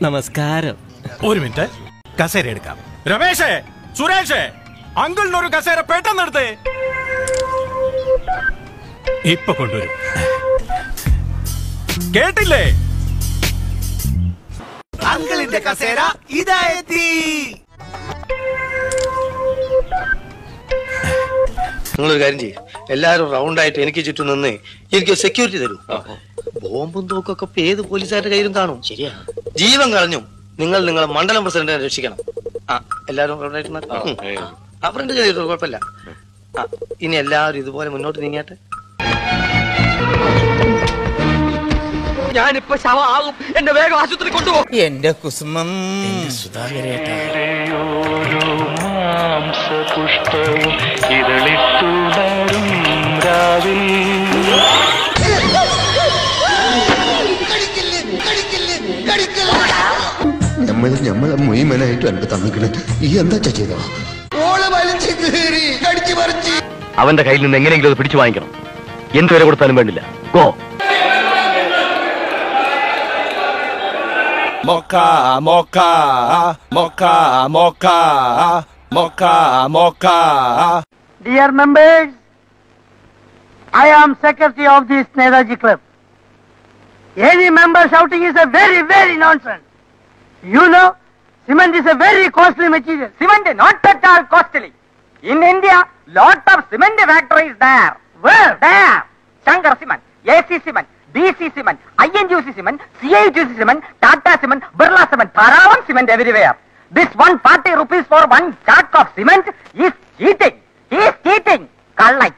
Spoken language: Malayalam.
നമസ്കാരം. ഒരു മിനിറ്റ്, കസേര എടുക്കാം. രമേശേ, സുരേഷേ, അങ്കിളിനൊരു കസേര പെട്ടെന്നെടുത്തേ. ഇപ്പൊ കൊണ്ടുവരും. കേട്ടില്ലേ? അങ്കിളിന്റെ കസേര ഇതായെത്തി. നിങ്ങളൊരു കാര്യം ചെയ്യും, എല്ലാരും റൗണ്ടായിട്ട് എനിക്ക് ചുറ്റും നിന്ന് എനിക്ക് സെക്യൂരിറ്റി തരൂ. ബോംബും തോക്കൊക്കെ ഇപ്പൊ ഏത് പോലീസുകാരുടെ കയ്യിലും കാണും. ശരിയാ, ജീവൻ കളഞ്ഞു നിങ്ങൾ നിങ്ങളെ മണ്ഡലം പ്രസിഡന്റിനെ രക്ഷിക്കണം. എല്ലാരും റൗണ്ടായിട്ട് ഫ്രണ്ട് ചെയ്തിട്ടോ, കുഴപ്പമില്ല. ഇനി എല്ലാവരും ഇതുപോലെ മുന്നോട്ട് നീങ്ങിയാട്ടെ. ഞാനിപ്പോ ശവമാകും, എന്നെ വേഗം ആശുപത്രി കൊണ്ടുപോകും. എന്റെ കുസുമം പുഷ്പവും ഇതളിത്തുടരും രാവിൽ. നമ്മളെ മുഴുവനായിട്ട് എനിക്ക് തന്നിക്കണേ. ഈ എന്താ ചെയ്തോ? അവന്റെ കയ്യിൽ നിന്ന് എങ്ങനെയെങ്കിലും അത് പിടിച്ചു വാങ്ങിക്കണം. എന്ത് വില കൊടുത്താലും വേണ്ടില്ല. Go. Mocha, mocha, mocha, mocha, mocha, mocha. Dear members, I am secretary of this Netaji Club. Any member shouting is a very, very nonsense. You know, cement is a very costly material. Cement not at all costly. In India, lot of cement factories there. Where? There. Shankar Cement, AC Cement, BC Cement, INGC Cement, CITC Cement, Tata Cement, Birla Cement, Dharavam Cement everywhere. This 140 rupees for one sack of cement is cheating. He is cheating. Kallai.